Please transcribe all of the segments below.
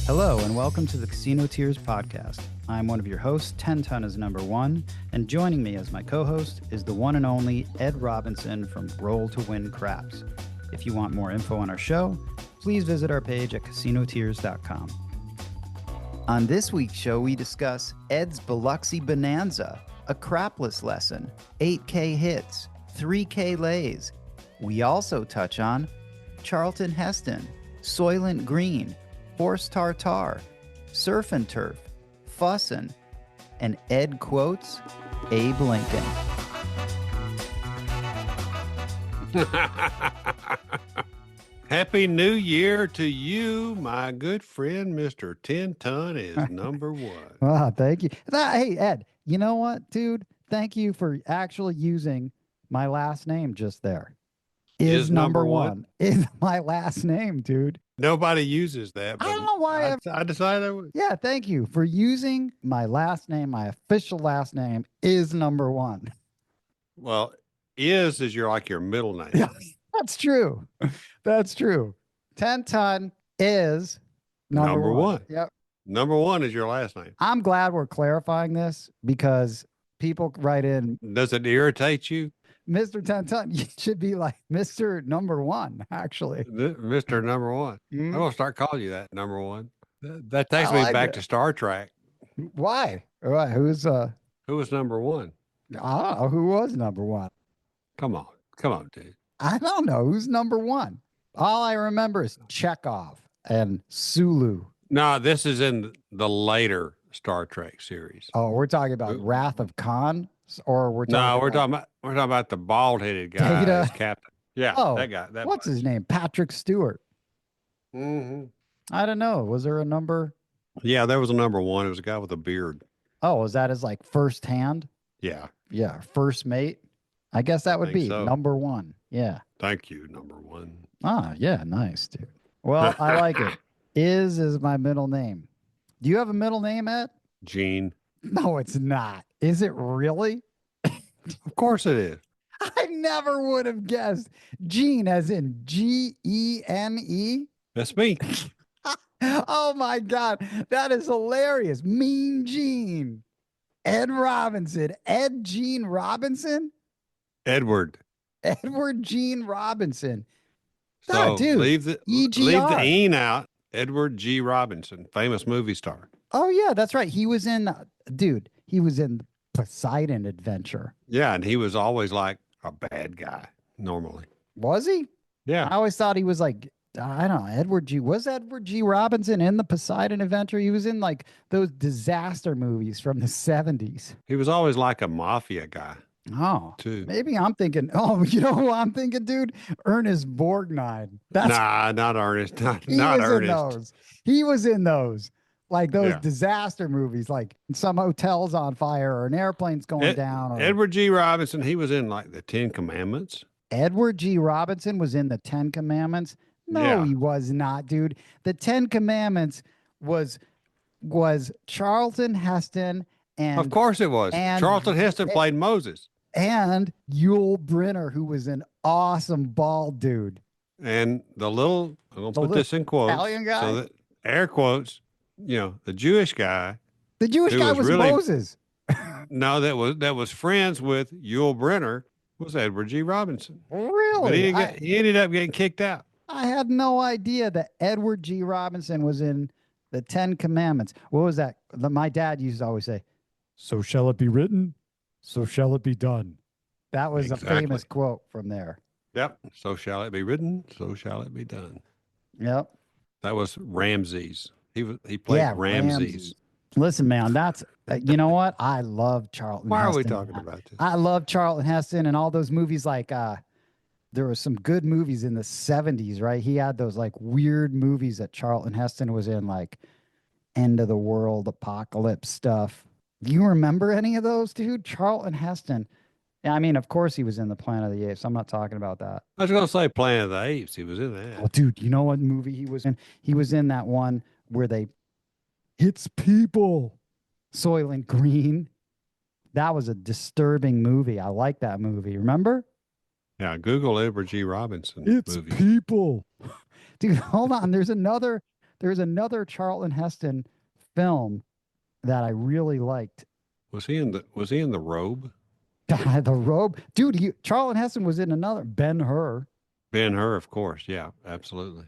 Hello, and welcome to the Casino Tears podcast. I'm one of your hosts, 10 Ton is number one, and joining me as my co-host is the one and only Ed Robinson from Roll to Win Craps. If you want more info on our show, please visit our page at casinotears.com. On this week's show, we discuss Ed's Biloxi Bonanza, a Crapless Lesson, 8K hits, 3K lays. We also touch on Charlton Heston, Soylent Green, Horse Tartare, Surf and Turf, Fussin, and Ed quotes Abe Lincoln. Happy New Year to you, my good friend, Mr. 10 Ton is number one. Wow, thank you. Hey, Ed, you know what, dude? Thank you for actually using my last name just there. Is number one. Is my last name, dude. Nobody uses that. But I don't know why. I decided I would. Yeah, thank you for using my last name. My official last name is number one. Well, is your middle name. Yeah, that's true. That's true. 10 Ton is number one. Yep. Number one is your last name. I'm glad we're clarifying this because people write in. Does it irritate you? Mr. 10 Ton, you should be like Mr. Number One, actually. Mr. Number One. Mm-hmm. I'm going to start calling you that, number one. That takes me back to Star Trek. Why? Who was number one? Oh, who was number one? Come on, dude. I don't know. Who's number one? All I remember is Chekhov and Sulu. No, this is in the later Star Trek series. Oh, we're talking about Wrath of Khan? Or we're talking about the bald-headed guy as captain. Yeah, that guy. What's his name? Patrick Stewart. Mm-hmm. I don't know. Was there a number? Yeah, there was a number one. It was a guy with a beard. Oh, was that his like first hand? Yeah. Yeah, first mate. I guess that would be so. Number one. Yeah. Thank you, number one. Ah, yeah, nice, dude. Well, I like it. Is my middle name. Do you have a middle name, Ed? Gene. No, it's not. Is it really? Of course it is. I never would have guessed. Gene, as in Gene. That's me. Oh my God. That is hilarious. Mean Gene. Ed Robinson. Ed Gene Robinson? Edward Gene Robinson. So dude, leave the "ine" out. Edward G. Robinson, famous movie star. Oh, yeah, that's right. He was in Poseidon Adventure. Yeah, and he was always like a bad guy, normally. Was he? Yeah. I always thought he was like, I don't know, Was Edward G. Robinson in the Poseidon Adventure? He was in like those disaster movies from the 70s. He was always like a mafia guy. Oh, too. Maybe I'm thinking, you know who I'm thinking, dude? Ernest Borgnine. Nah, not Ernest. Not Ernest. He was in those. Like those disaster movies, like some hotel's on fire or an airplane's going down. Edward G. Robinson, he was in like the 10 Commandments. Edward G. Robinson was in the 10 Commandments? No, he was not, dude. The 10 Commandments was Charlton Heston and... Of course it was. Charlton Heston played Moses. And Yul Brynner, who was an awesome bald dude. And I'm going to put this in quotes. Italian guy? So that, air quotes. The Jewish guy. The Jewish guy was really, Moses. No, that was friends with Yul Brynner was Edward G. Robinson. Really? But he ended up getting kicked out. I had no idea that Edward G. Robinson was in the 10 Commandments. What was that? My dad used to always say, "So shall it be written, so shall it be done." That was a famous quote from there. Yep. So shall it be written, so shall it be done. Yep. That was Ramses. He played Ramses. Listen, man, that's you know what? I love Charlton Heston. Why are we talking about this? I love Charlton Heston and all those movies. Like there were some good movies in the 70s, right? He had those like weird movies that Charlton Heston was in, like end of the world apocalypse stuff. Do you remember any of those, dude? Charlton Heston. Yeah, I mean, of course he was in the Planet of the Apes. I'm not talking about that. I was going to say Planet of the Apes. He was in that. Oh, dude, you know what movie he was in? He was in that one where they hits people. Soylent Green. That was a disturbing movie. I like that movie. Remember? Yeah, Google Edward G. Robinson it's movie. People. Dude, hold on. There's another There's another Charlton Heston film that I really liked. Was he in the Robe? The Robe, dude. Charlton Heston was in another Ben-Hur. Ben-Hur, of course. Yeah, absolutely.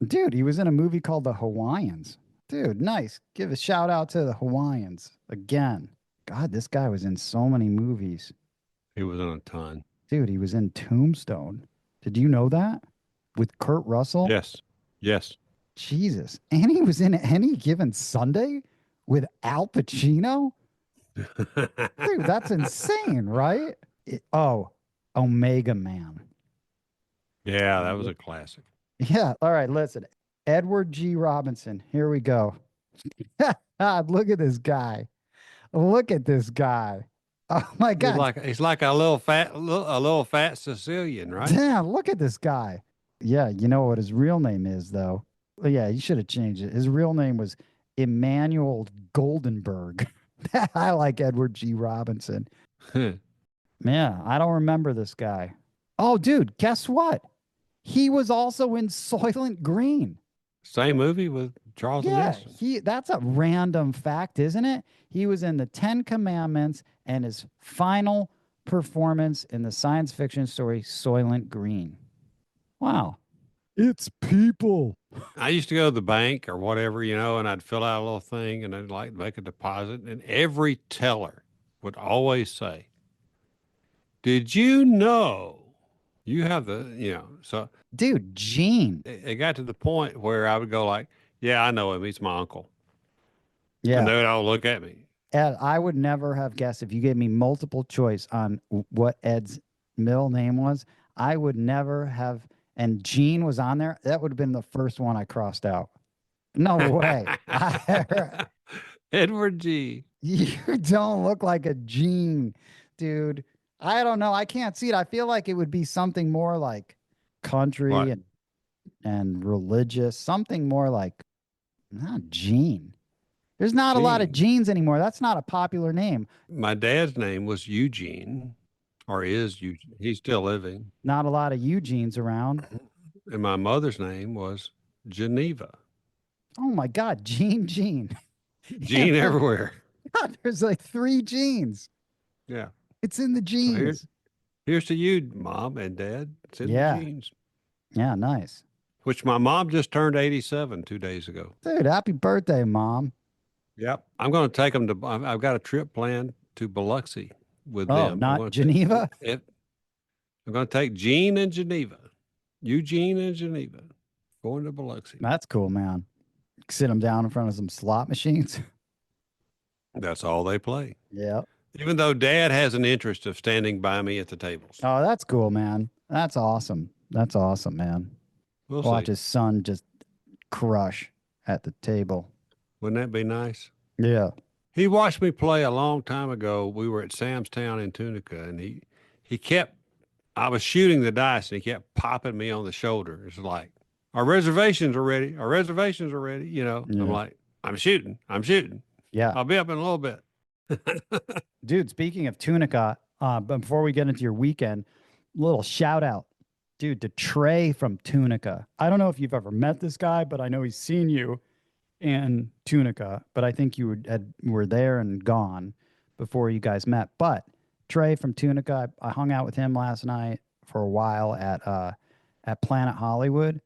Dude, he was in a movie called The Hawaiians. Dude, nice. Give a shout out to the Hawaiians again. God, this guy was in so many movies. He was in a ton. Dude, he was in Tombstone. Did you know that? With Kurt Russell? Yes. Yes. Jesus. And he was in Any Given Sunday with Al Pacino? Dude, that's insane, right? Omega Man. Yeah, that was a classic. Yeah. All right. Listen, Edward G. Robinson. Here we go. Look at this guy. Look at this guy. Oh my God. He's like a little fat Sicilian, right? Damn, look at this guy. Yeah, you know what his real name is, though. Well, yeah, you should have changed it. His real name was Emmanuel Goldenberg. I like Edward G. Robinson. Yeah, I don't remember this guy. Oh, dude, guess what? He was also in Soylent Green. Same movie with Charlton Heston. That's a random fact, isn't it? He was in the Ten Commandments and his final performance in the science fiction story Soylent Green. Wow. It's people. I used to go to the bank or whatever, and I'd fill out a little thing and I'd like make a deposit. And every teller would always say, "Did you know you have so dude, Gene. It got to the point where I would go like, "Yeah, I know him. He's my uncle." Yeah. And they would all look at me. Ed, I would never have guessed if you gave me multiple choice on what Ed's middle name was. I would never have. And Gene was on there. That would have been the first one I crossed out. No way. Edward G. You don't look like a Gene, dude. I don't know. I can't see it. I feel like it would be something more like country and religious, something more like not Gene. There's not a lot of Genes anymore. That's not a popular name. My dad's name was Eugene, or is Eugene. He's still living. Not a lot of Eugenes around. And my mother's name was Geneva. Oh my God, Gene. Gene everywhere. God, there's like 3 genes. Yeah. It's in the genes. So here's to you, Mom and Dad. It's in the genes. Yeah, nice. Which my mom just turned 87 2 days ago. Dude, happy birthday, Mom. Yep. I'm going to take them to, I've got a trip planned to Biloxi with them. Oh, not Geneva? I'm going to take Gene and Geneva. Eugene and Geneva. Going to Biloxi. That's cool, man. Sit them down in front of some slot machines. That's all they play. Yeah. Even though Dad has an interest of standing by me at the tables. Oh, that's cool, man. That's awesome. That's awesome, man. We'll watch see. His son just crush at the table. Wouldn't that be nice? Yeah. He watched me play a long time ago. We were at Sam's Town in Tunica, and I was shooting the dice, and he kept popping me on the shoulder. It's like, our reservations are ready. Our reservations are ready. Yeah. I'm like, I'm shooting. Yeah. I'll be up in a little bit. Dude, speaking of Tunica, before we get into your weekend, little shout out, dude, to Trey from Tunica. I don't know if you've ever met this guy, but I know he's seen you in Tunica, but I think you were there and gone before you guys met. But Trey from Tunica, I hung out with him last night for a while at Planet Hollywood.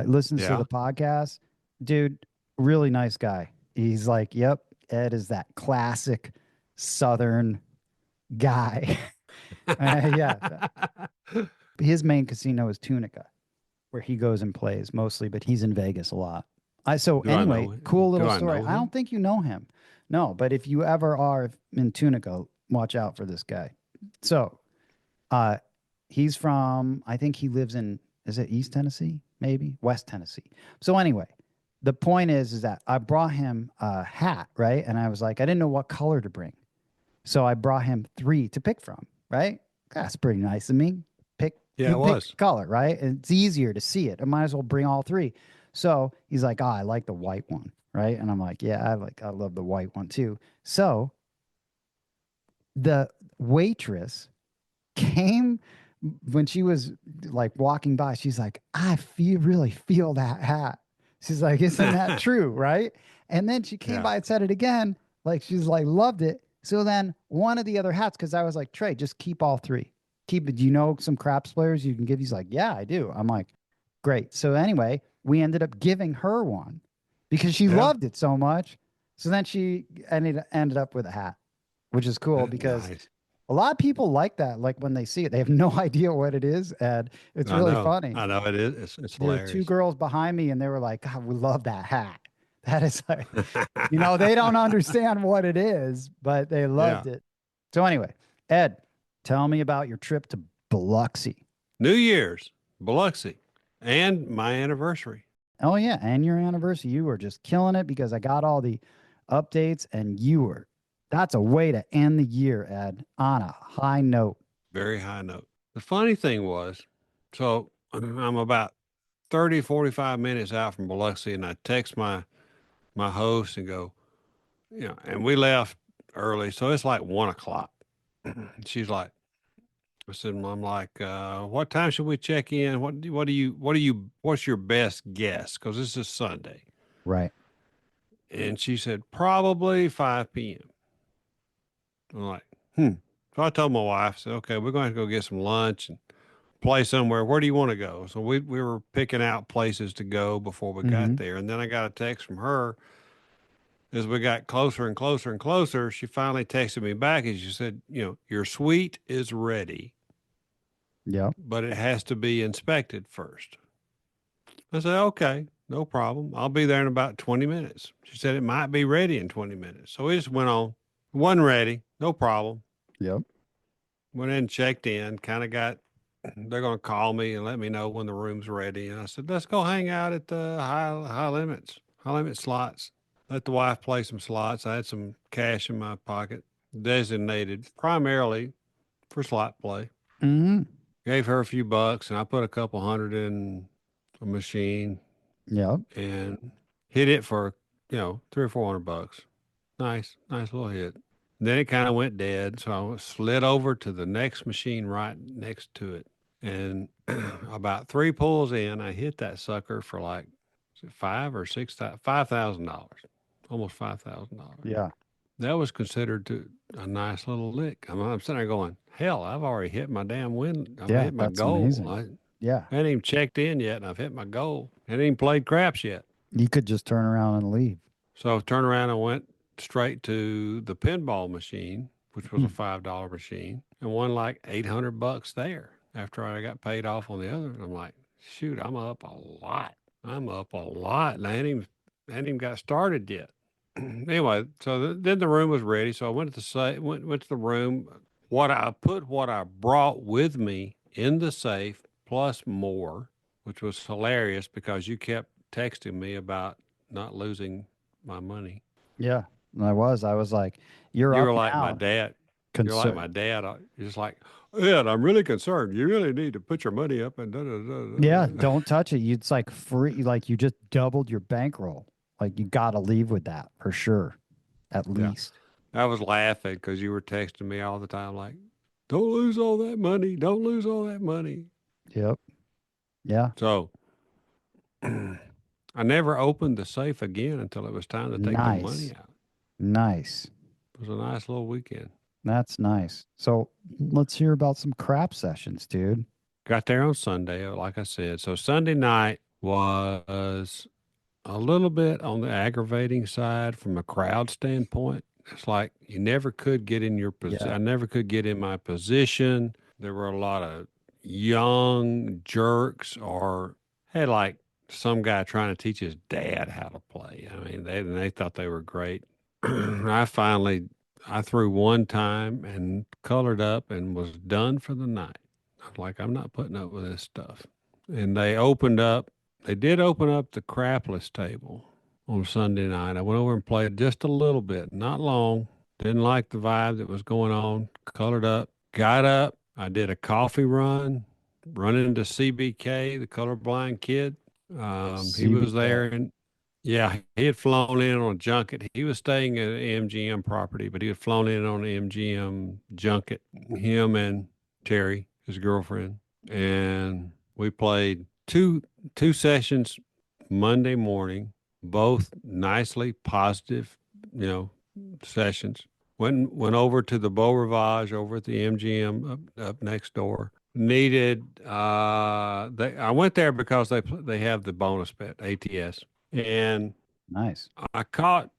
Listens to the podcast. Dude, really nice guy. He's like, yep, Ed is that classic Southern guy. Yeah. His main casino is Tunica, where he goes and plays mostly, but he's in Vegas a lot. Cool little story. I don't think you know him. No, but if you ever are in Tunica, watch out for this guy. So he's from, I think he lives in, is it East Tennessee? Maybe West Tennessee. So anyway, the point is that I brought him a hat, right? And I was like, I didn't know what color to bring. So I brought him 3 to pick from, right? That's pretty nice of me. Pick color, right? And it's easier to see it. I might as well bring all 3. So he's like, I like the white one, right? And I'm like, yeah, I love the white one too. So the waitress came when she was like walking by. She's like, really feel that hat. She's like, isn't that true? Right. And then she came Yeah. by and said it again. Like, she's like, loved it. So then one of the other hats, because I was like, Trey, just keep all three. Keep it. Do you know some craps players you can give? He's like, yeah, I do. I'm like, great. So anyway, we ended up giving her one because she Yeah. loved it so much. So then she ended up with a hat, which is cool because Nice. a lot of people like that. Like when they see it, they have no idea what it is. And it's I really know. funny. I know it is. It's There were two hilarious. girls behind me and they were like, God, we love that hat. That is like, they don't understand what it is, but they Yeah. loved it. So anyway, Ed, tell me about your trip to Biloxi. New Year's, Biloxi, and my anniversary. Oh yeah, and your anniversary. You were just killing it because I got all the updates and that's a way to end the year, Ed, on a high note. Very high note. The funny thing was, so I'm about 30, 45 minutes out from Biloxi, and I text my host and go, and we left early, so it's like 1 o'clock. She's like, I said, I'm like, what time should we check in? What's your best guess? Because this is Sunday. Right. And she said, probably 5 p.m. I'm like, hmm. So I told my wife, I said, okay, we're going to have to go get some lunch and play somewhere. Where do you want to go? So we were picking out places to go before we got Mm-hmm. there. And then I got a text from her as we got closer and closer and closer. She finally texted me back and she said, your suite is ready, Yep. but it has to be inspected first. I said, okay, no problem. I'll be there in about 20 minutes. She said it might be ready in 20 minutes. So we just went on. Wasn't ready, no problem. Yep. Went in, checked in, kind of got, they're going to call me and let me know when the room's ready. And I said, let's go hang out at the high limit slots. Let the wife play some slots. I had some cash in my pocket, designated primarily for slot play. Mm-hmm. Gave her a few bucks and I put a couple hundred in a machine Yep. and hit it for, 300 or 400 bucks. Nice little hit. Then it kind of went dead. So I slid over to the next machine right next to it. And about three pulls in, I hit that sucker for like is it $5,000, almost $5,000. Yeah. That was considered a nice little lick. I'm sitting there going, hell, I've already hit my damn win. I've Yeah. hit my That's goal. amazing. I Yeah. hadn't even checked in yet, and I've hit my goal. I hadn't even played craps yet. You could just turn around and leave. So I turned around and went straight to the pinball machine, which was a $5 machine, and won like 800 bucks there after I got paid off on the other. And I'm like, shoot, I'm up a lot. I'm up a lot. And I hadn't even got started yet. Anyway, so then the room was ready. So I went to the room. What I brought with me in the safe plus more, which was hilarious because you kept texting me about not losing my money. Yeah. I was like, you're You up were like my now. dad. You're like my Concern. dad. You're just like, Ed, I'm really concerned. You really need to put your money up and da da Yeah. da da. Don't touch it. It's like free. Like you just doubled your bankroll. Like you got to leave with that for sure. At Yeah. least. I was laughing because you were texting me all the time, like, don't lose all that money. Don't lose all that money. Yep. Yeah. So I never opened the safe again until it was time to take the money Nice. out. Nice. It was a nice little weekend. That's nice. So let's hear about some crap sessions, dude. Got there on Sunday, like I said. So Sunday night was a little bit on the aggravating side from a crowd standpoint. It's like you never could get in your position. Yeah. I never could get in my position. There were a lot of young jerks or had like some guy trying to teach his dad how to play. I mean, they thought they were great. I threw one time and colored up and was done for the night. I'm like, I'm not putting up with this stuff. And they did open up the crapless table on Sunday night. I went over and played just a little bit, not long. Didn't like the vibe that was going on. Colored up, got up. I did a coffee run into CBK, the colorblind kid. He was CBK. there, and yeah, he had flown in on a junket. He was staying at an MGM property, but he had flown in on an MGM junket. Him and Terry, his girlfriend, and we played two sessions Monday morning, both nicely positive, sessions. Went over to the Beau Rivage over at the MGM up next door. I went there because they have the bonus bet ATS, and Nice. I caught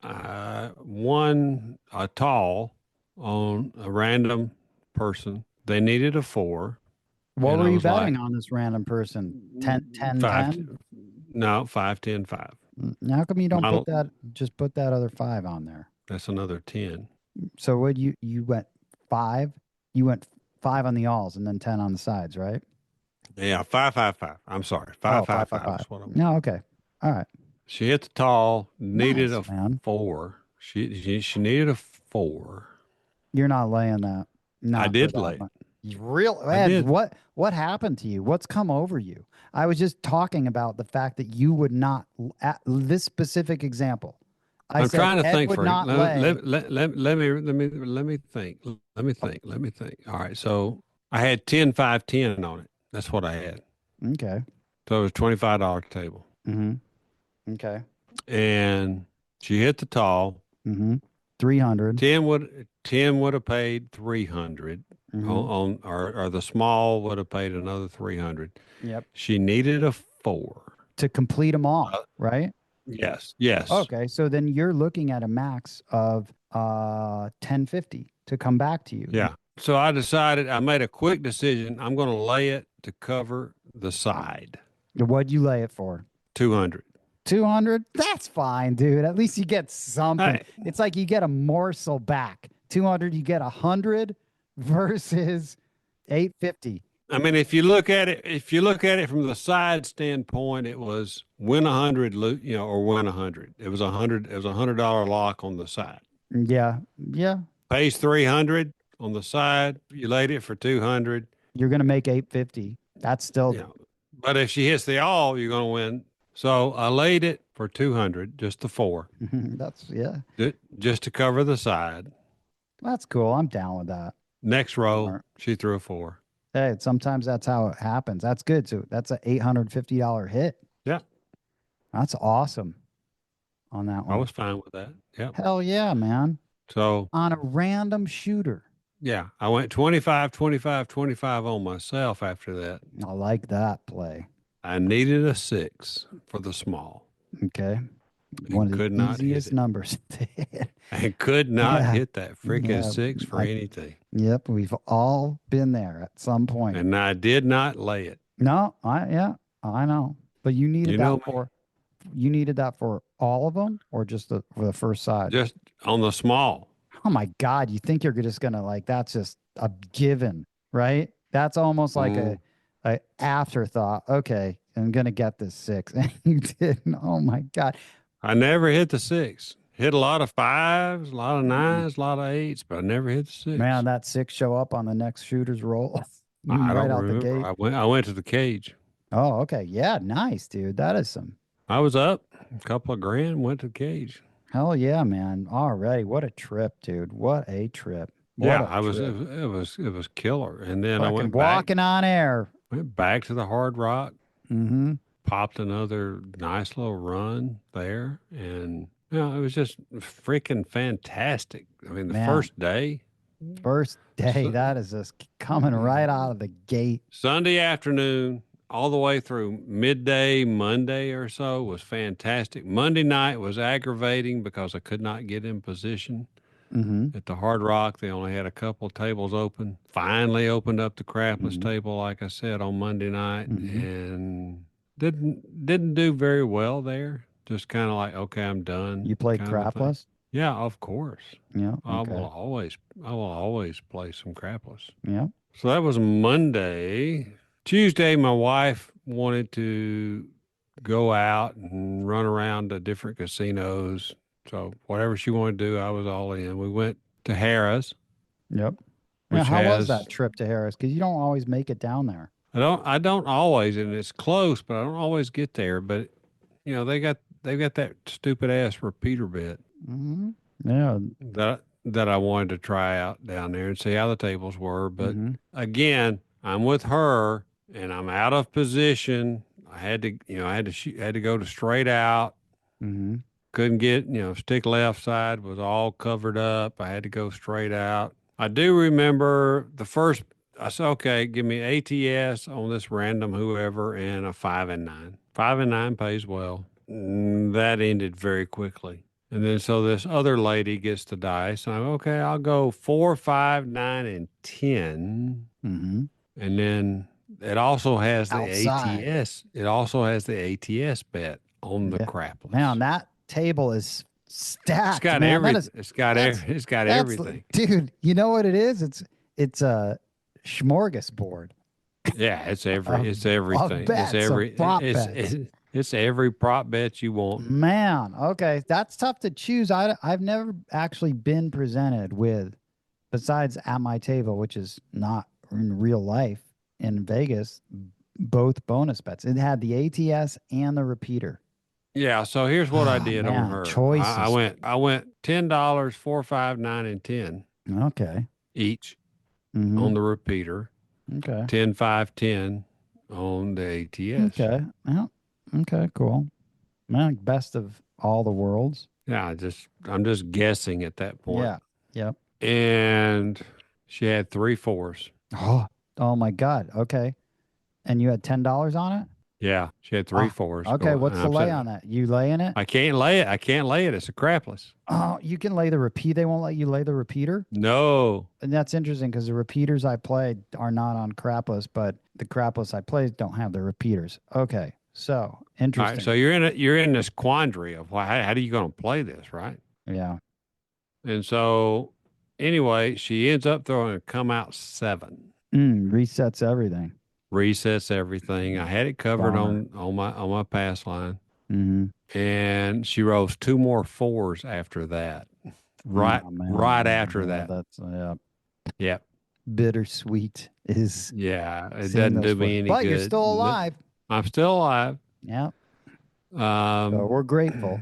one a tall on a random person. They needed a 4, What and were I you was like, betting on this random person? 10, 10, five, 10? no, 5, 10, 5. How come you don't My, just put that other 5 on there? that's another 10. So what you went 5? You went 5 on the alls and then 10 on the sides, right? Yeah, 555. I'm sorry, Oh, 555 5. is what I want. No, okay. All right. She hit the tall, needed Nice, a man. 4. She needed a 4. You're not laying that. I Not for did that late. much. You real I Ed, did. what happened to you? What's come over you? I was just talking about the fact that you would not at this specific example. I I'm said trying to Ed think, would Freak. not lay. Let me think. Let me think. Let me think. All right. So I had 10, 5, 10 on it. That's what I had. Okay. So it was $25 table. Mm-hmm. Okay. And she hit the tall. Mm-hmm. 300. 10 would have paid 300 Mm-hmm. or the small would have paid another 300. Yep. She needed a 4. To complete them all, Uh, right? yes. Yes. Okay. So then you're looking at a max of 1050 to come back to you. Yeah. So I made a quick decision. I'm going to lay it to cover the side. What'd you lay it for? 200. 200? That's fine, dude. At least you get something. Hey, It's like you get a morsel back. 200, you get 100 versus 850. I mean, if you look at it from the side standpoint, it was win 100, or win 100. It was $100 lock on the side. Yeah. Yeah. Pays 300 on the side. You laid it for 200. You're going to make 850. That's still, But if she hits the all, you're going to win. So I laid it for 200, just the 4, that's, yeah. just to cover the side. That's cool. I'm down with that. Next row, Smart. she threw a 4. Hey, sometimes that's how it happens. That's good too. That's an $850 hit. Yeah, That's awesome on that I one. was fine with that. Yeah. Hell yeah, man. So On a random shooter. yeah, I went 25, 25, 25 on myself after that. I like that play. I needed a 6 for the small Okay. and One of could the not hit easiest it. numbers to hit. And could not Yeah. hit that freaking Yeah. 6 for anything. Yep. We've all been there at some point. And I did not lay it. No, I know. But you needed You know that for all of them or just for the first side? Just on the small. Oh my God. You think you're just gonna that's just a given, right? That's almost like a afterthought. Okay, I'm gonna get this 6. And you didn't. Oh my God. I never hit the 6. Hit a lot of 5s, a lot of 9s, a lot of 8s, but I never hit the 6. Man, that 6 show up on the next shooter's roll. I Right don't out the remember. gate. I went to the cage. Oh, okay. Yeah, nice, dude. That is some I was up a couple of grand, went to the cage. hell yeah, man. Already. What a trip, dude. What a trip. What Yeah, a I was trip. it was killer. And then I Fucking walking on air. went back to the Hard Rock, Mm-hmm. popped another nice little run there, and it was just freaking fantastic. I mean, the Man. first day, First day, So- that is just coming right out of the gate. Sunday afternoon, all the way through midday, Monday or so was fantastic. Monday night was aggravating because I could not get in position. Mm-hmm. At the Hard Rock, they only had a couple tables open. Finally opened up the Crapless Mhm. table, like I said, on Monday night, Mhm. and didn't do very well there. Just kind of like, okay, I'm done. You played kind of a thing. crapless? Yeah, of course. Yeah. I Okay. will always play some Crapless. Yeah. So that was Monday. Tuesday, my wife wanted to go out and run around to different casinos. So whatever she wanted to do, I was all in. We went to Harrah's, Yep. Yeah. which How was has that trip to Harris? Because you don't always make it down there. I don't always, and it's close, but I don't always get there. But they've got that stupid ass repeater bit Mm-hmm. Yeah. that I wanted to try out down there and see how the tables were. But Mhm. again, I'm with her and I'm out of position. I had to, had to go to straight out. Mm-hmm. Couldn't get, stick left side was all covered up. I had to go straight out. I do remember the first, I said, okay, give me ATS on this random whoever and a 5 and 9. 5 and 9 pays well. That ended very quickly. And then so this other lady gets the dice. And I'm okay, I'll go 4, 5, 9, and 10. Mm-hmm. And then it also has the Outside. ATS. It also has the ATS bet on the crapless. Man, that table is stacked. It's got man. everything. It's got everything. Dude, you know what it is? It's a smorgasbord. Yeah, it's everything. Bets, It's every prop bet you want. Man, okay, that's tough to choose. I've never actually been presented with, besides at my table, which is not in real life in Vegas, both bonus bets. It had the ATS and the repeater. Yeah, so here's what I did on her. Choices. I went $10, 4, 5, 9, and 10. Okay. Each on the repeater. Okay. 10, 5, 10 on the ATS. Okay. Well, okay, cool. Man, best of all the worlds. Yeah, I'm just guessing at that point. Yeah. Yep. And she had 3 4s. Oh my God. Okay. And you had $10 on it? Yeah, she had 3 4s. Okay, what's the lay on that? You laying it? I can't lay it. It's a crapless. Oh, you can lay the repeat. They won't let you lay the repeater? No. And that's interesting because the repeaters I played are not on crapless, but the crapless I played don't have the repeaters. Okay, so interesting. All right, so you're in this quandary of how are you going to play this, right? Yeah. And so anyway, she ends up throwing a come out 7. Resets everything. Resets everything. I had it covered on my pass line. Mm-hmm. And she rolls 2 more 4s after that. Right after that. That's Yep. Bittersweet is. Yeah, it doesn't do me any good. But you're still alive. I'm still alive. Yeah. So we're grateful.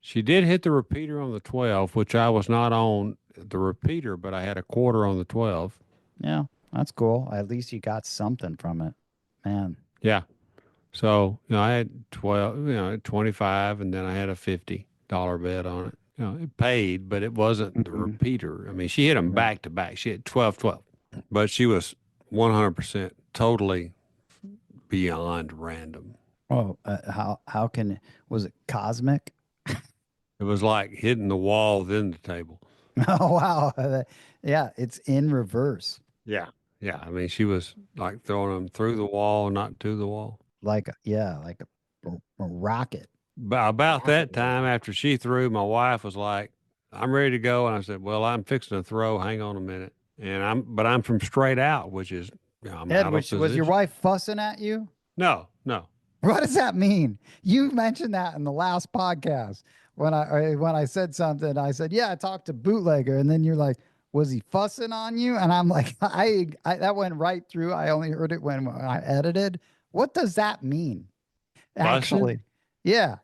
She did hit the repeater on the 12, which I was not on the repeater, but I had a quarter on the 12. Yeah, that's cool. At least you got something from it, man. Yeah. So, I had 25, and then I had a $50 bet on it. It paid, but it wasn't the repeater. I mean, she hit them back to back. She had 12, 12, but she was 100% totally beyond random. Oh, was it cosmic? It was like hitting the wall, then the table. Oh, wow. Yeah, it's in reverse. Yeah. Yeah. I mean, she was like throwing them through the wall, not to the wall. Like a rocket. But about that time, after she threw, my wife was like, I'm ready to go. And I said, well, I'm fixing to throw. Hang on a minute. And I'm from straight out, which is, I'm Ed, out of was your wife fussing at you? No. What does that mean? You mentioned that in the last podcast when I said something. I said, yeah, I talked to Bootlegger, and then you're like, was he fussing on you? And I'm like, I that went right through. I only heard it when I edited. What does that mean? Actually, yeah.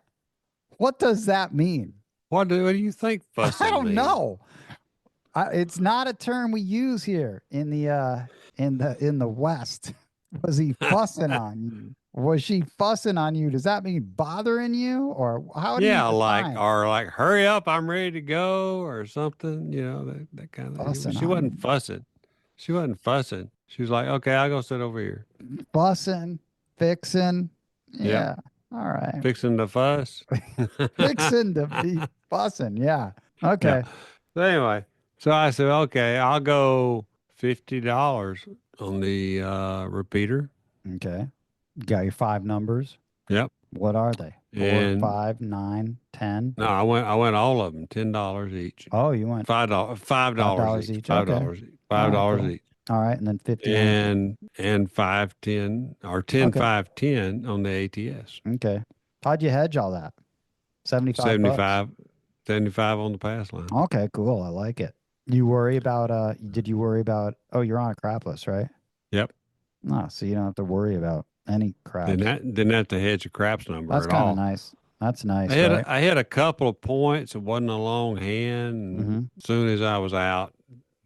What does that mean? What do you think fussing I don't means? know. It's not a term we use here in the West. Was he fussing on you? Was she fussing on you? Does that mean bothering you, or how do you define? like hurry up, I'm ready to go, or something? That kind of. She wasn't fussing. She wasn't fussing. She was like, okay, I'll go sit over here. Fussing, fixing. Yeah. All right. Fixing the fuss. Fixing to be fussing. Yeah. Okay. Yeah. So anyway, so I said, okay, I'll go $50 on the repeater. Okay. You got your 5 numbers. Yep. What are they? 4, 5, 9, 10. No, I went all of them, $10 each. Oh, you went $5 each. $5 each. All right, and then 50 and 5, 10 or 10, okay. 5, 10 on the ATS. Okay. How'd you hedge all that? 75 on the pass line. Okay, cool. I like it. Did you worry about you're on a crapless, right? Yep. No, so you don't have to worry about any craps. Didn't have to hedge a craps number That's at all. That's kind of nice. That's nice. I had a couple of points. It wasn't a long hand. And as soon as I was out,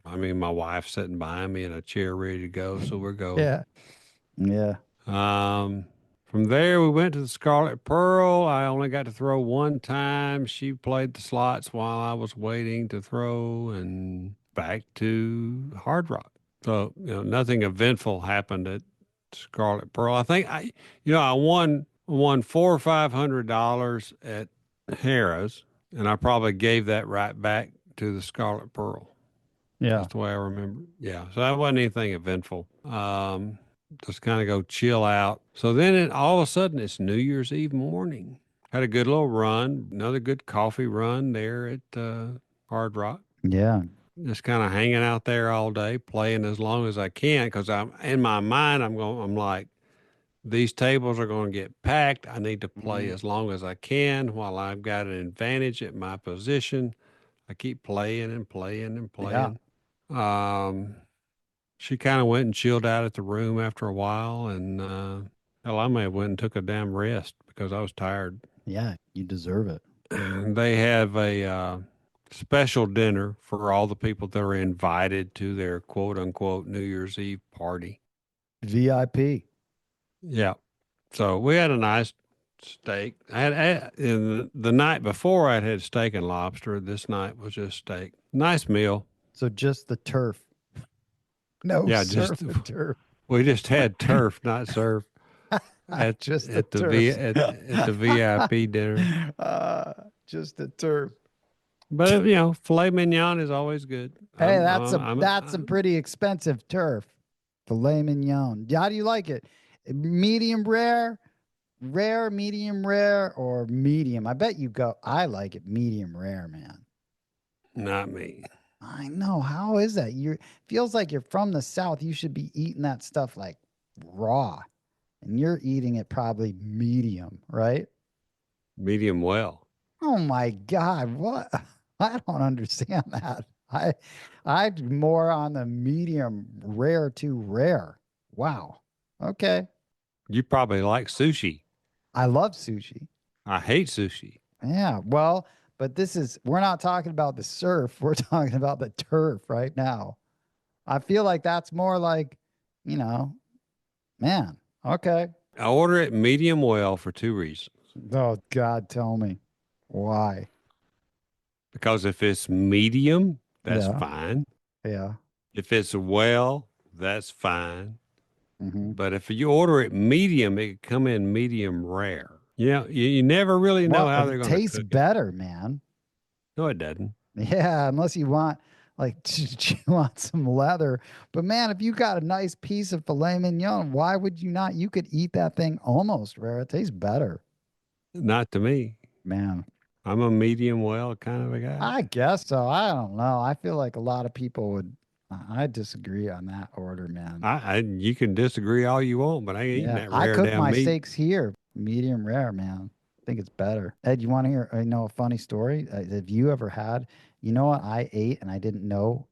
I mean, my wife's sitting behind me in a chair ready to go, so we're going. Yeah. Yeah. From there, we went to the Scarlet Pearl. I only got to throw one time. She played the slots while I was waiting to throw, and back to Hard Rock. So, nothing eventful happened at Scarlet Pearl. I think I won $400 or $500 at Harrah's, and I probably gave that right back to the Scarlet Pearl. Yeah. That's the way I remember. Yeah. So that wasn't anything eventful. Just kind of go chill out. So then all of a sudden it's New Year's Eve morning. Had a good little run, another good coffee run there at Hard Rock. Yeah. Just kind of hanging out there all day, playing as long as I can, because I'm in my mind. I'm like, these tables are going to get packed. I need to play as long as I can while I've got an advantage at my position. I keep playing and playing and playing. She kind of went and chilled out at the room after a while, and hell, I may have went and took a damn rest because I was tired. Yeah, you deserve it. They have a special dinner for all the people that are invited to their quote unquote New Year's Eve party. VIP. Yeah. So we had a nice steak. In the night before I'd had steak and lobster. This night was just steak. Nice meal. So just the turf. No, yeah, surf and turf. We just had turf, not surf. At the VIP dinner. Just the turf. But filet mignon is always good. Hey, that's some pretty expensive turf. Filet mignon. How do you like it? Medium rare, medium rare, or medium? I bet you go. I like it medium rare, man. Not me. I know. How is that? Feels like you're from the South. You should be eating that stuff like raw, and you're eating it probably medium, right? Medium well. Oh my God. What? I don't understand that. I'm more on the medium rare to rare. Wow. Okay. You probably like sushi. I love sushi. I hate sushi. Yeah. Well, but we're not talking about the surf. We're talking about the turf right now. I feel like that's more like, man. Okay. I order it medium well for two reasons. Oh, God, tell me why. Because if it's medium, that's fine. Yeah. If it's well, that's fine. Mm-hmm. But if you order it medium, it could come in medium rare. You never really know how they're going to taste better, man. No, it doesn't. Yeah, unless you want chew on some leather. But man, if you got a nice piece of filet mignon, why would you not? You could eat that thing almost rare. It tastes better. Not to me. Man. I'm a medium well kind of a guy. I guess so. I don't know. I feel like a lot of people would. I disagree on that order, man. You can disagree all you want, but I ain't eating that rare I cook damn my meat. steaks here, medium rare, man. I think it's better. Ed, you want to hear? A funny story? Have you ever had? You know what I ate and I didn't know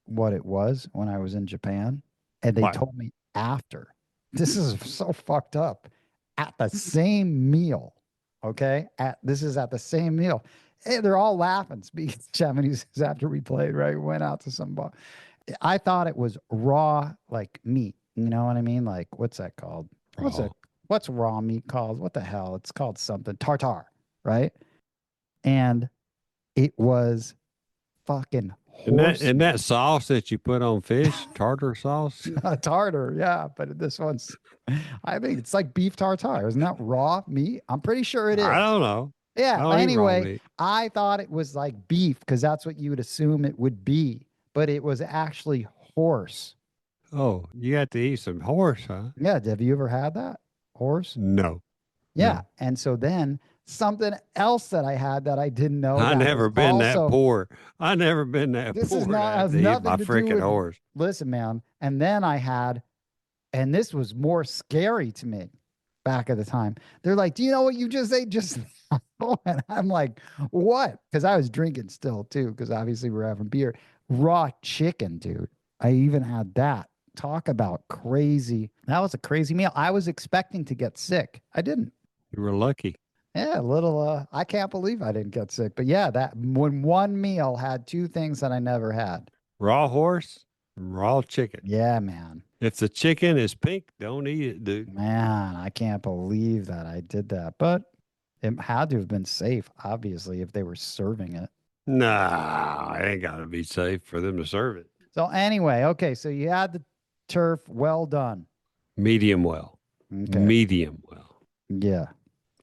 what it was when I was in Japan, and they told me after. This is so fucked up. At the same meal, okay? This is at the same meal. Hey, they're all laughing, speaking Japanese after we played. Right, we went out to some bar. I thought it was raw, like meat. You know what I mean? Like, what's that called? What's raw meat called? What the hell? It's called something. Tartare, right? And it was fucking horse. And that sauce that you put on fish, tartar sauce? Tartar, yeah. But this one's, I think it's like beef tartare. Isn't that raw meat? I'm pretty sure it is. I don't know. Yeah. Anyway, I thought it was like beef because that's what you would assume it would be. But it was actually horse. Oh, you got to eat some horse, huh? Yeah. Have you ever had that? Horse? No. Yeah. No. And so then something else that I had that I didn't know. I never been that poor. I never been that poor. This is not has to nothing eat my to freaking do with, horse. Listen, man. And then I had, and this was more scary to me back at the time. They're like, do you know what you just ate just now? And I'm like, what? Because I was drinking still too, because obviously we're having beer. Raw chicken, dude. I even had that. Talk about crazy. That was a crazy meal. I was expecting to get sick. I didn't. You were lucky. Yeah, a little, I can't believe I didn't get sick. But yeah, that when one meal had two things that I never had. Raw horse and raw chicken. Yeah, man. If the chicken is pink, don't eat it, dude. Man, I can't believe that I did that. But it had to have been safe, obviously, if they were serving it. Nah, it ain't got to be safe for them to serve it. So anyway, okay, so you had the turf, well done. Medium well. Okay. Medium well. Yeah.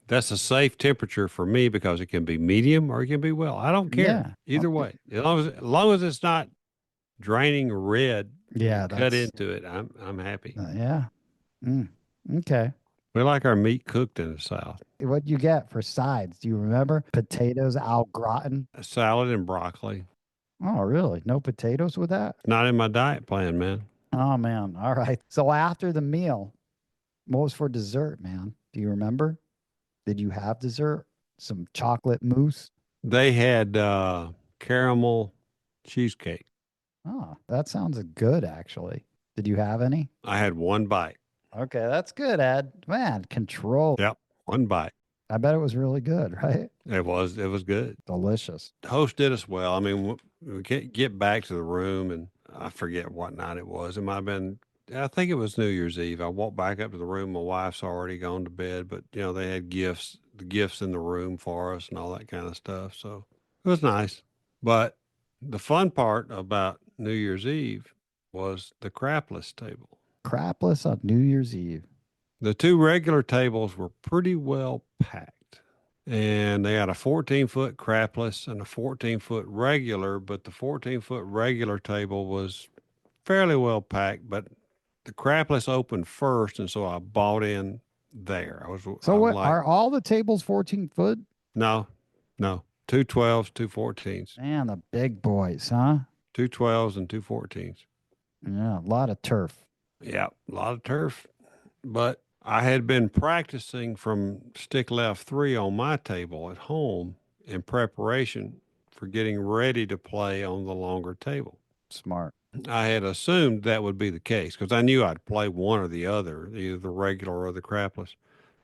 That's a safe temperature for me because it can be medium or it can be well. I don't care Yeah. either way. As long as it's not draining red Yeah, and cut that's into it, I'm happy. yeah. Mm, okay. We like our meat cooked in the South. What'd you get for sides? Do you remember? Potatoes au gratin. A salad and broccoli. Oh, really? No potatoes with that? Not in my diet plan, man. Oh man. All right. So after the meal, what was for dessert, man? Do you remember? Did you have dessert? Some chocolate mousse? They had caramel cheesecake. Oh, that sounds good, actually. Did you have any? I had one bite. Okay, that's good, Ed. Man, control. Yep, one bite. I bet it was really good, right? It was good. Delicious. The host did us well. I mean, we get back to the room, and I forget what night it was. It might have been, I think it was New Year's Eve. I walked back up to the room. My wife's already gone to bed, but they had the gifts in the room for us and all that kind of stuff. So it was nice. But the fun part about New Year's Eve was the crapless table. Crapless on New Year's Eve. The two regular tables were pretty well packed. And they had a 14-foot crapless and a 14-foot regular, but the 14-foot regular table was fairly well packed, but the crapless opened first, and so I bought in there. So I'm what like, are all the tables 14 foot? no, two 12s, two 14s, Man, the big boys, huh? two 12s and two 14s. Yeah, a lot of turf. Yeah, a lot of turf, but I had been practicing from stick left 3 on my table at home in preparation for getting ready to play on the longer table. Smart. I had assumed that would be the case because I knew I'd play one or the other, either the regular or the crapless.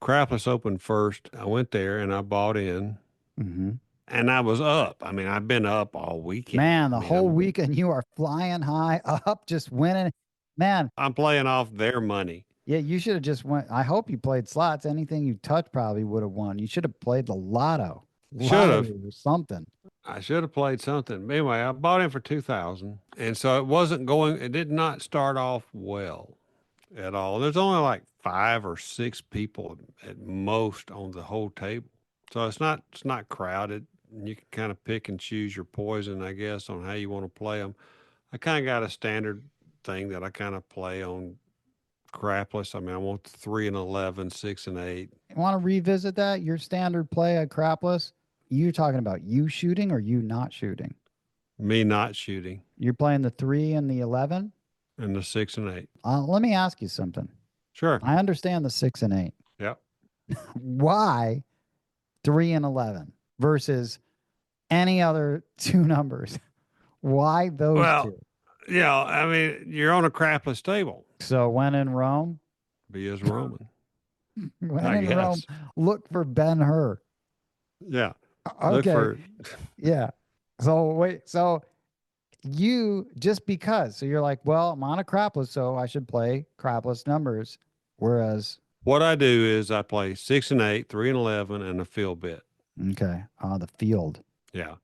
Crapless opened first. I went there and I bought in, Mm-hmm. and I was up. I mean, I've been up all weekend. Man, the I mean, whole weekend you are flying high up, just winning. Man, I'm playing off their money. yeah, you should have just went. I hope you played slots. Anything you touched probably would have won. You should have played the lotto. Should have. Lottery or something. I should have played something. Anyway, I bought in for 2,000, and so it wasn't going. It did not start off well at all. There's only like 5 or 6 people at most on the whole table, so it's not crowded. You can kind of pick and choose your poison, I guess, on how you want to play them. I kind of got a standard thing that I kind of play on crapless. I mean, I want the 3 and 11, 6 and 8. You want to revisit that? Your standard play at Crapless? You're talking about you shooting or you not shooting? Me not shooting, You're playing the 3 and the 11? and the 6 and 8. Let me ask you something. Sure. I understand the 6 and 8. Yep. Why 3 and 11 versus any other two numbers? Why those Well, two? yeah, I mean, you're on a crapless table. So when in Rome, Be as Roman, when I in Rome, guess. look for Ben Hur. Yeah. Look Okay. for Yeah. So wait, so you just because, so you're like, well, I'm on a crapless, so I should play crapless numbers. Whereas, what I do is I play 6 and 8, 3 and 11, and a field bit. okay, the field. Yeah.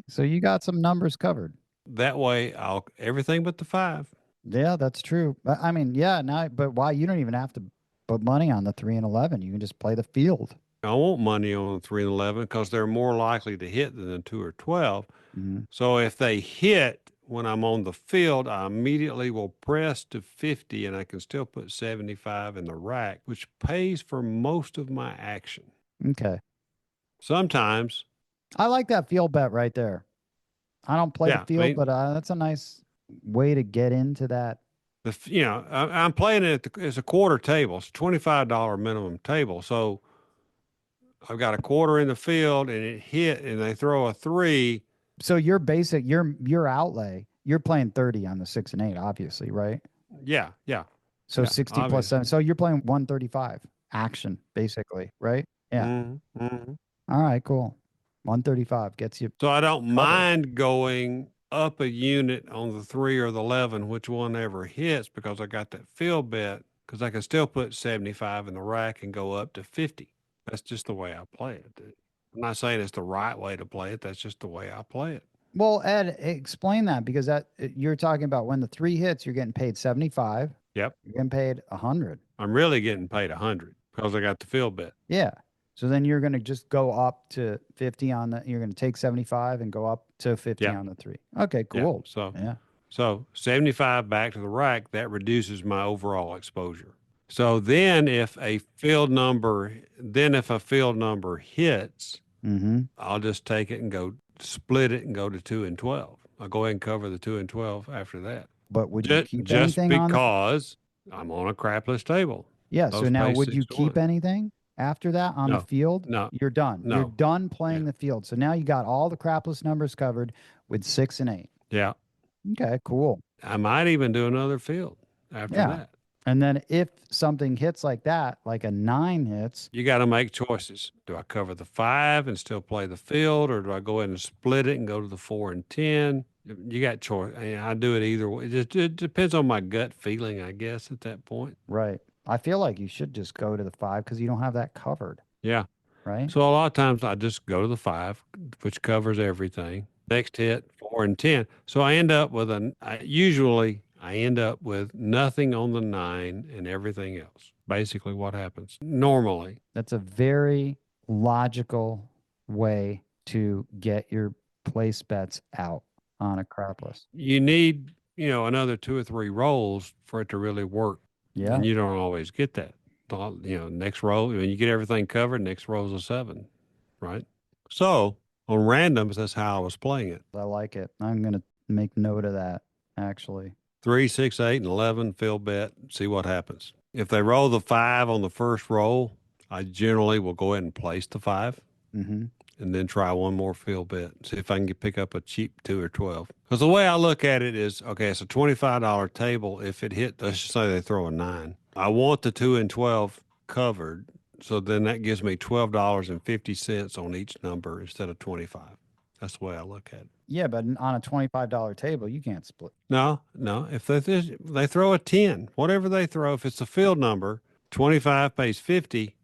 So you got some numbers covered. That way, I'll everything but the 5. Yeah, that's true. But I mean, yeah, now, but why? You don't even have to put money on the 3 and 11. You can just play the field. I want money on 3 and 11 because they're more likely to hit than the 2 or 12. Mhm. So if they hit when I'm on the field, I immediately will press to 50 and I can still put 75 in the rack, which pays for most of my action. Okay. Sometimes, I like that field bet right there. I don't play yeah, the field, but that's a nice way to get into that. I'm playing it it's a quarter table. It's a $25 minimum table. So I've got a quarter in the field and it hit and they throw a 3. So your outlay, you're playing 30 on the 6 and 8, obviously, right? Yeah. So Yeah, 60 plus obviously. 7. So you're playing 135 action, basically, right? Yeah. Mm-hmm. All right, cool. 135 gets you. So I don't covered. mind going up a unit on the 3 or the 11, which one ever hits, because I got that field bet, because I can still put 75 in the rack and go up to 50. That's just the way I play it. I'm not saying it's the right way to play it. That's just the way I play it. Well, Ed, explain that because that you're talking about when the 3 hits, you're getting paid 75. Yep. You're getting paid 100. I'm really getting paid 100 because I got the field bet. Yeah. So then you're going to just go up to 50 on the, you're going to take 75 and go up to 50 Yep. on the 3. Okay, Yeah. cool. So, Yeah. so 75 back to the rack, that reduces my overall exposure. So then if a field number hits, Mm-hmm. I'll just take it and go split it and go to 2 and 12. I'll go ahead and cover the 2 and 12 after that. But would you keep Just anything on the, because I'm on a crapless table. yeah, so Those now pay would you 6 to keep 1. anything after that on the No, field? no, You're done. You're no. done playing Yeah. the field. So now you got all the crapless numbers covered with 6 and 8. Yeah. Okay, cool. I might even do another field after Yeah. that. And then if something hits like that, like a 9 hits, You got to make choices. Do I cover the 5 and still play the field, or do I go ahead and split it and go to the 4 and 10? You got choice. I do it either way. It depends on my gut feeling, I guess, at that point. right. I feel like you should just go to the 5 because you don't have that covered, Yeah. right? So a lot of times I just go to the 5, which covers everything. Next hit, 4 and 10. So I end up with usually I end up with nothing on the 9 and everything else. Basically what happens normally. That's a very logical way to get your place bets out on a crapless. You need, another 2 or 3 rolls for it to really work. Yeah. And you don't always get that. Next roll, when you get everything covered, next roll's a 7, right? So on randoms, that's how I was playing it. I like it. I'm going to make note of that, actually. 3, 6, 8, and 11, field bet, see what happens. If they roll the 5 on the first roll, I generally will go ahead and place the 5 Mm-hmm. and then try one more field bet. See if I can pick up a cheap 2 or 12. Because the way I look at it is, okay, it's a $25 table. If it hit, let's just say they throw a 9. I want the 2 and 12 covered. So then that gives me $12.50 on each number instead of 25. That's the way I look at it. Yeah, but on a $25 table, you can't split. No. If they throw a 10, whatever they throw, if it's a field number, 25 pays 50.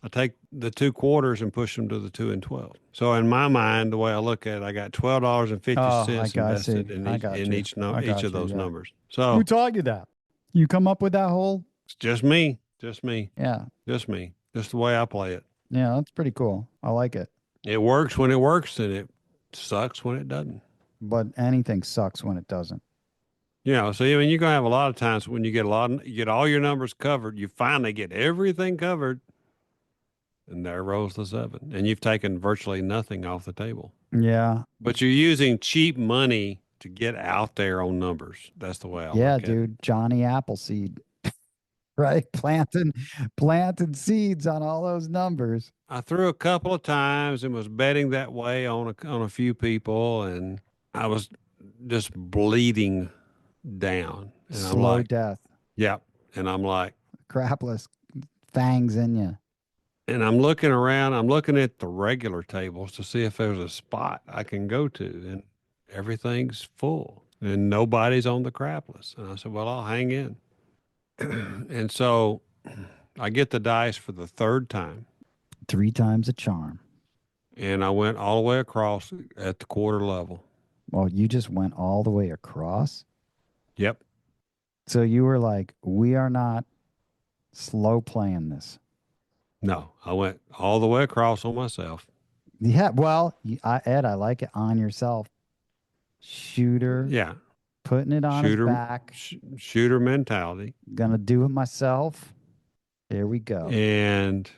I take the 2 quarters and push them to the 2 and 12. So in my mind, the way I look at it, I got $12.50 invested in each of those numbers. So who taught you that? You come up with that whole? it's just me. Yeah. Just me. Just the way I play it. Yeah, that's pretty cool. I like it. It works when it works, and it sucks when it doesn't. But anything sucks when it doesn't. So I mean, you're gonna have a lot of times when you get all your numbers covered. You finally get everything covered, and there rolls the 7, and you've taken virtually nothing off the table. Yeah. But you're using cheap money to get out there on numbers. That's the way I look at it. Dude, Johnny Appleseed. Right? Planting seeds on all those numbers. I threw a couple of times and was betting that way on a few people, and I was just bleeding down. And Slow I'm like, death. yep. And I'm like, Crapless fangs in you. and I'm looking around, I'm looking at the regular tables to see if there's a spot I can go to, and everything's full and nobody's on the crapless. And I said, well, I'll hang in. And so I get the dice for the 3rd time. 3 times a charm. And I went all the way across at the quarter level. Well, you just went all the way across? Yep. So you were like, we are not slow playing this. No, I went all the way across on myself. Yeah, well, Ed, I like it on yourself. Shooter. Yeah. Putting it on his back. Shooter mentality. Gonna do it myself. There we go. And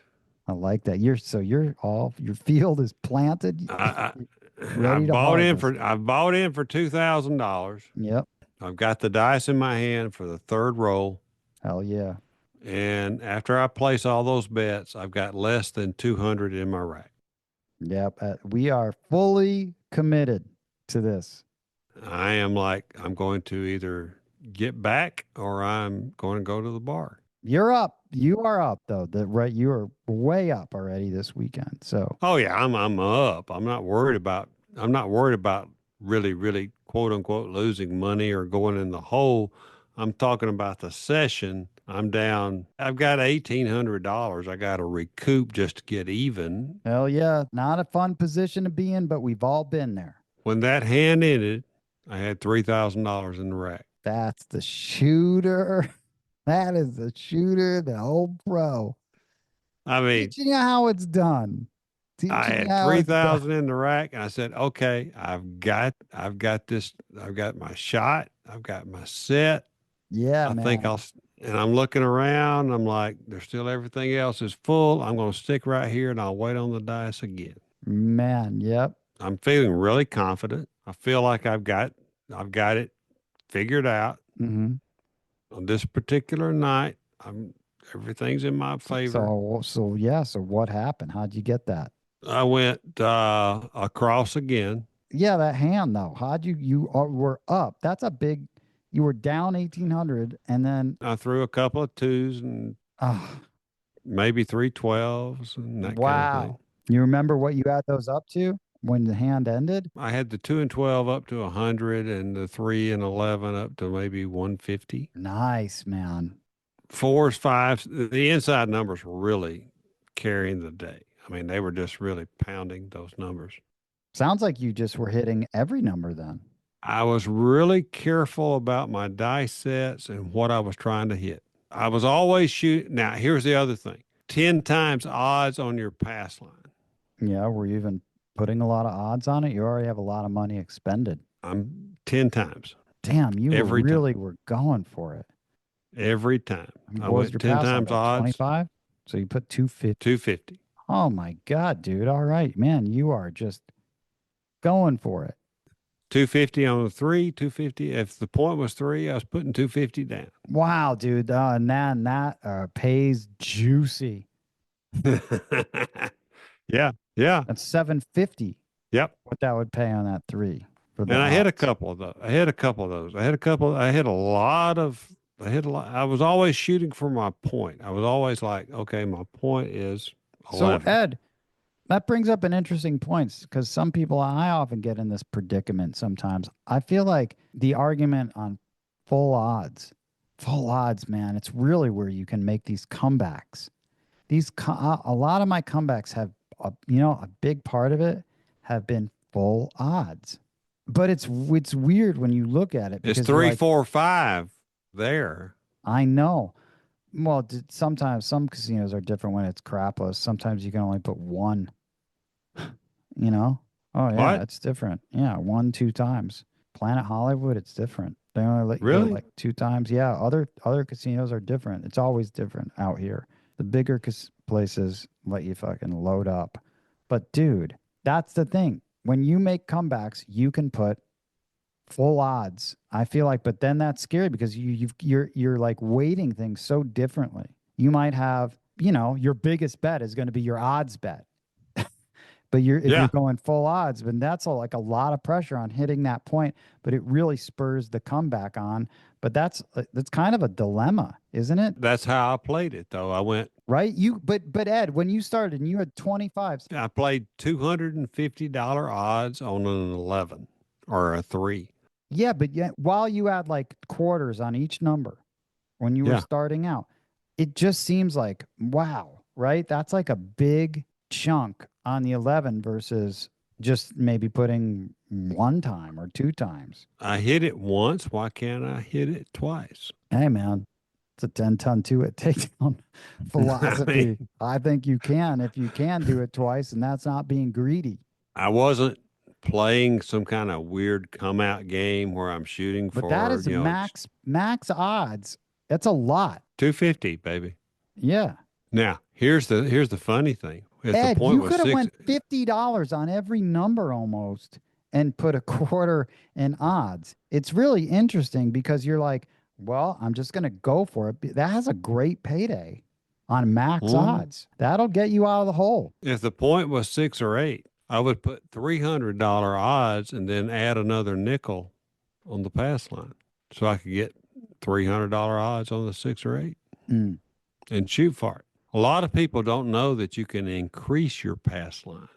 I like that. Your field is planted. I bought in for $2,000. Yep. I've got the dice in my hand for the 3rd roll. Hell yeah. And after I place all those bets, I've got less than 200 in my rack. Yep. We are fully committed to this. I am like, I'm going to either get back or I'm going to go to the bar. You're up. You are up though. You are way up already this weekend. So. Oh yeah, I'm up. I'm not worried about really, really quote unquote losing money or going in the hole. I'm talking about the session. I'm down. I've got $1,800. I got to recoup just to get even. Hell yeah. Not a fun position to be in, but we've all been there. When that hand ended, I had $3,000 in the rack. That's the shooter. That is the shooter, the old pro. I mean, Teaching you how it's done. I Teaching you had how it's done. 3,000 in the rack, and I said, "Okay, I've got this. I've got my shot. I've got my set. Yeah, I man. think I'll." And I'm looking around. I'm like, "There's still everything else is full. I'm going to stick right here, and I'll wait on the dice again." Man, yep. I'm feeling really confident. I feel like I've got it figured out. Mm-hmm. On this particular night, everything's in my favor. So what happened? How'd you get that? I went across again. Yeah, that hand though. Were up. That's a big. You were down 1,800, and then I threw a couple of twos and maybe 3 12s and that kind of thing. wow. You remember what you had those up to when the hand ended? I had the 2 and 12 up to 100 and the 3 and 11 up to maybe 150. Nice, man. 4s, 5s, the inside numbers were really carrying the day. I mean, they were just really pounding those numbers. Sounds like you just were hitting every number then. I was really careful about my dice sets and what I was trying to hit. I was always shooting. Now, here's the other thing 10 times odds on your pass line. Yeah, were you even putting a lot of odds on it? You already have a lot of money expended. I'm 10 times. Damn, you really were going for it. Every time. I went 10 times odds. 25? So you put 250. 250. Oh my God, dude. All right, man. You are just going for it. 250 on the 3, 250. If the point was 3, I was putting 250 down. Wow, dude. And that pays juicy. Yeah. Yeah. That's 750. Yep. What that would pay on that 3. And I hit a couple of those. I hit a lot. I was always shooting for my point. I was always like, okay, my point is 11. So Ed, that brings up an interesting point because some people, I often get in this predicament sometimes. I feel like the argument on full odds, man, it's really where you can make these comebacks. A lot of my comebacks have, a big part of it have been full odds. But it's weird when you look at it. It's 3, 4, 5 there. I know. Well, sometimes some casinos are different when it's crapless. Sometimes you can only put one. Oh yeah, What? it's different. Yeah, 1, 2 times. Planet Hollywood, it's different. They only let you Really? go like 2 times. Yeah, other casinos are different. It's always different out here. The bigger places let you fucking load up. But dude, that's the thing. When you make comebacks, you can put full odds. I feel like, but then that's scary because you're like weighting things so differently. You might have, your biggest bet is going to be your odds bet. But if you're going full odds, then that's like a lot of pressure on hitting that point, but it really spurs the comeback on. But that's kind of a dilemma, isn't it? That's how I played it, though. I went right. But Ed, when you started and you had 25, I played $250 odds on an 11 or a 3. Yeah, but yet while you had like quarters on each number when you were starting out, it just seems like wow, right? That's like a big chunk on the 11 versus just maybe putting 1 time or 2 times. I hit it once. Why can't I hit it twice? Hey, man, it's a 10-ton two-hit takedown philosophy. I think you can if you can do it twice, and that's not being greedy. I wasn't playing some kind of weird come out game where I'm shooting but that is max odds. That's a lot. 250, baby. Yeah. Now, here's the funny thing. Ed, you could have went $50 on every number almost and put a quarter in odds. It's really interesting because you're like, well, I'm just going to go for it. That has a great payday on max odds. That'll get you out of the hole. If the point was 6 or 8, I would put $300 odds and then add another nickel on the pass line so I could get $300 odds on the 6 or 8 and shoot for it. A lot of people don't know that you can increase your pass line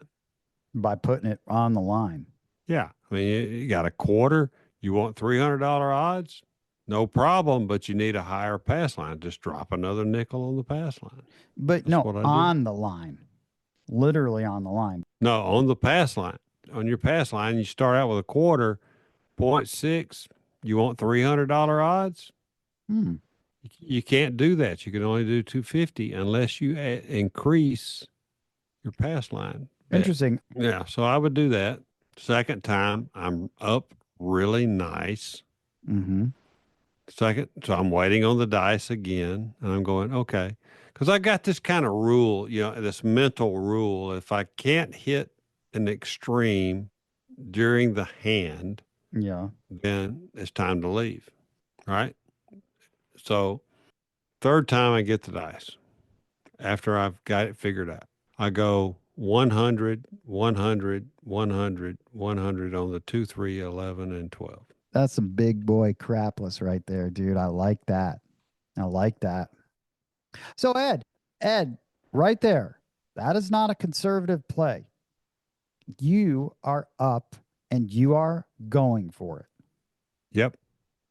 by putting it on the line. Yeah. I mean, you got a quarter, You want $300 odds? No problem, but you need a higher pass line. Just drop another nickel on the pass line. But That's no, what I do. on the line, literally on the line. No, on the pass line. On your pass line, you start out with a quarter, 0.6. You want $300 odds? Hmm. You can't do that. You can only do 250 unless you increase your pass line bet. Interesting. Yeah, so I would do that. Second time, I'm up really nice. Mm-hmm. Second, so I'm waiting on the dice again, and I'm going, okay. Because I got this kind of rule, this mental rule. If I can't hit an extreme during the hand, Yeah. then it's time to leave. Right. So, third time I get the dice after I've got it figured out. I go 100, 100, 100, 100 on the 2, 3, 11, and 12. That's some big boy crapless right there, dude. I like that. I like that. So Ed, right there. That is not a conservative play. You are up and you are going for it. Yep.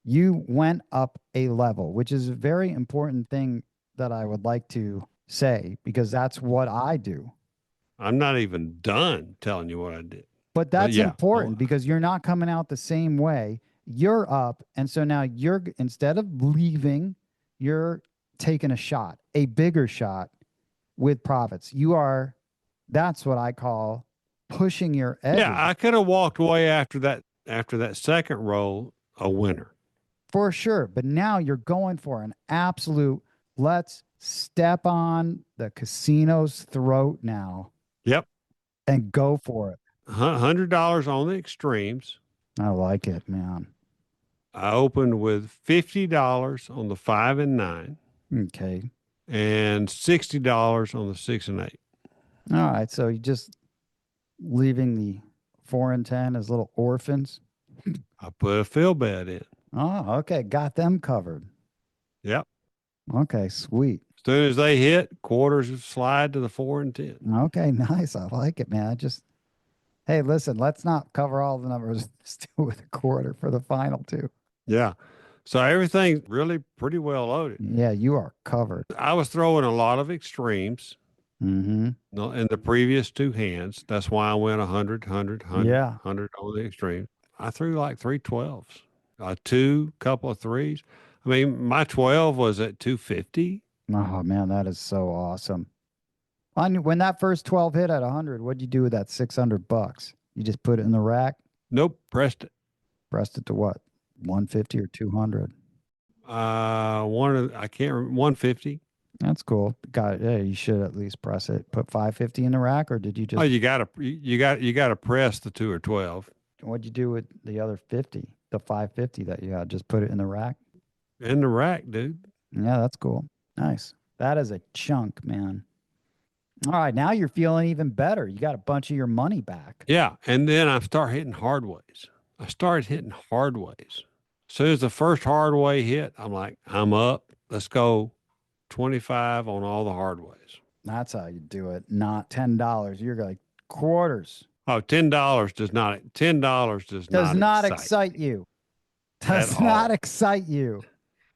You went up a level, which is a very important thing that I would like to say because that's what I do. I'm not even done telling you what I did. But that's yeah. important because you're not coming out the same way. You're up. And so now you're, instead of leaving, you're taking a shot, a bigger shot with profits. You are, that's what I call pushing your edges. Yeah, I could have walked away after that second roll a winner. For sure. But now you're going for an absolute, let's step on the casino's throat now. Yep. And go for it. $100 on the extremes. I like it, man. I opened with $50 on the 5 and 9. Okay. And $60 on the 6 and 8. All right. So you just leaving the 4 and 10 as little orphans. I put a fill bet in. Oh, okay. Got them covered. Yep. Okay, sweet. As soon as they hit, quarters slide to the 4 and 10. Okay, nice. I like it, man. Hey, listen, let's not cover all the numbers. Let's do with a quarter for the final two. Yeah. So everything's really pretty well loaded. Yeah, you are covered. I was throwing a lot of extremes Mm-hmm. in the previous two hands. That's why I went 100, 100, 100, Yeah. 100 on the extreme. I threw like 3 12s, a 2, couple of 3s. I mean, my 12 was at 250. Oh, man, that is so awesome. When that first 12 hit at 100, what'd you do with that $600? You just put it in the rack? Nope, pressed it. Pressed it to what? 150 or 200? I can't remember, 150. That's cool. Got it. Yeah, you should at least press it. Put 550 in the rack, or did you just? Oh, you gotta press the 2 or 12. What'd you do with the other 50? The 550 that you had? Just put it in the rack? In the rack, dude. Yeah, that's cool. Nice. That is a chunk, man. All right, now you're feeling even better. You got a bunch of your money back. Yeah, and then I start hitting hard ways. I started hitting hard ways. As soon as the first hard way hit, I'm like, I'm up. Let's go 25 on all the hard ways. That's how you do it. Not $10. You're like quarters. Oh, $10 does not excite you. Does not excite you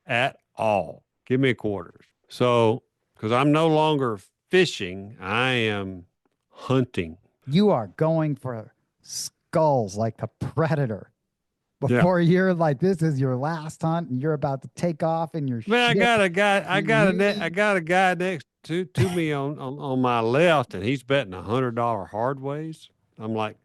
at all. Give me quarters. So, because I'm no longer fishing, I am hunting. You are going for skulls like the predator. Before you're like, this is your last hunt, and you're about to take off in your Man, ship. I got a guy next to me on my left, and he's betting $100 hard ways. I'm like,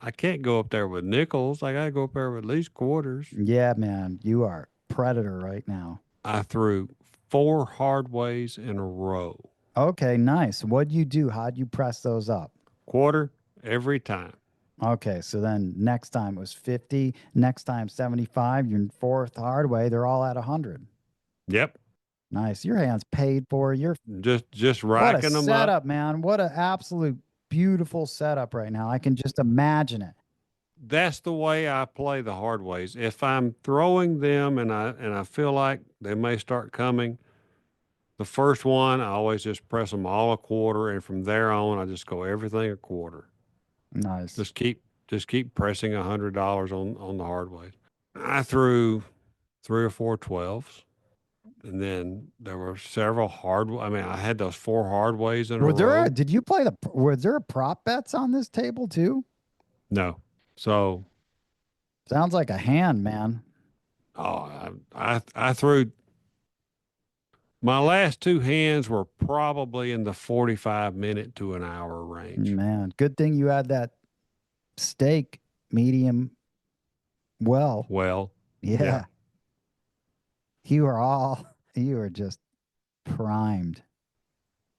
I can't go up there with nickels. I gotta go up there with at least quarters. Yeah, man, you are predator right now. I threw 4 hard ways in a row. Okay, nice. What'd you do? How'd you press those up? Quarter every time. Okay, so then next time it was 50, next time 75, your fourth hard way, they're all at 100. Yep. Nice. Your hand's paid for. You're just racking them up. What a setup, man. What an absolute beautiful setup right now. I can just imagine it. That's the way I play the hard ways. If I'm throwing them and I feel like they may start coming, the first one, I always just press them all a quarter, and from there on, I just go everything a quarter. Nice. Just keep pressing $100 on the hard ways. I threw 3 or 4 12s. And then there were several hard. I mean, I had those 4 hard ways in a row. Did you play were there prop bets on this table too? No. So, Sounds like a hand, man. I threw my last 2 hands were probably in the 45 minute to an hour range. Man, good thing you had that steak medium well. Well, Yeah. You were just primed.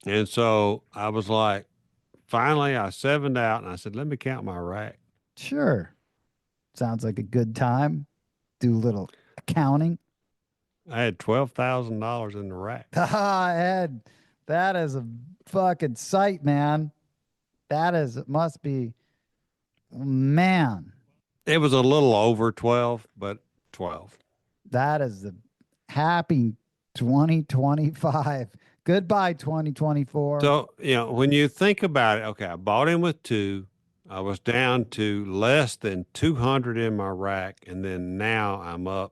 and so I was like, finally, I sevened out and I said, let me count my rack. Sure. Sounds like a good time. Do a little accounting. I had $12,000 in the rack. Ah, Ed, that is a fucking sight, man. It must be, man, It was a little over 12, but 12. that is the happy 2025. Goodbye, 2024. So, when you think about it, okay, I bought in with 2. I was down to less than 200 in my rack. And then now I'm up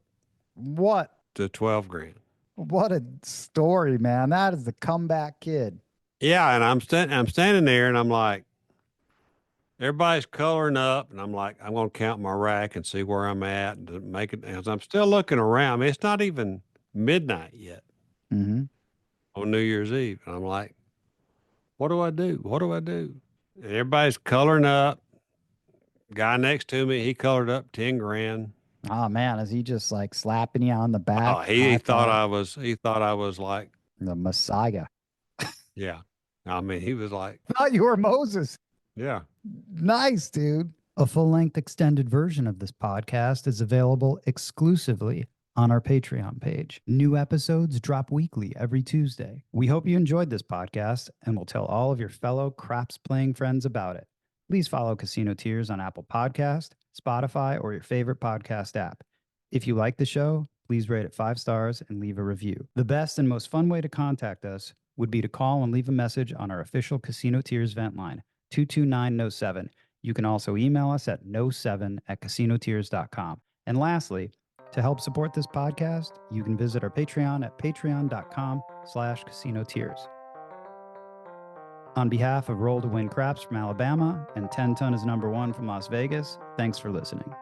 What? to 12 grand. What a story, man. That is the comeback kid. Yeah. And I'm standing there and I'm like, everybody's coloring up. And I'm like, I'm going to count my rack and see where I'm at and to make it. As I'm still looking around, I mean, it's not even midnight yet Mm-hmm. on New Year's Eve. And I'm like, what do I do? What do I do? And everybody's coloring up. Guy next to me, he colored up 10 grand. Oh man, is he just like slapping you on the back? Oh, he thought I was like, the Messiah. yeah. I mean, he was like, Thought you were Moses. yeah. Nice, dude. A full-length extended version of this podcast is available exclusively on our Patreon page. New episodes drop weekly every Tuesday. We hope you enjoyed this podcast and will tell all of your fellow craps playing friends about it. Please follow Casino Tears on Apple Podcast, Spotify, or your favorite podcast app. If you like the show, please rate it 5 stars and leave a review. The best and most fun way to contact us would be to call and leave a message on our official Casino Tears vent line, 229-07. You can also email us at no7@casinotears.com. And lastly, to help support this podcast, you can visit our Patreon at patreon.com/casinotears. On behalf of Roll to Win Craps from Alabama and 10 Ton is #1 from Las Vegas, thanks for listening.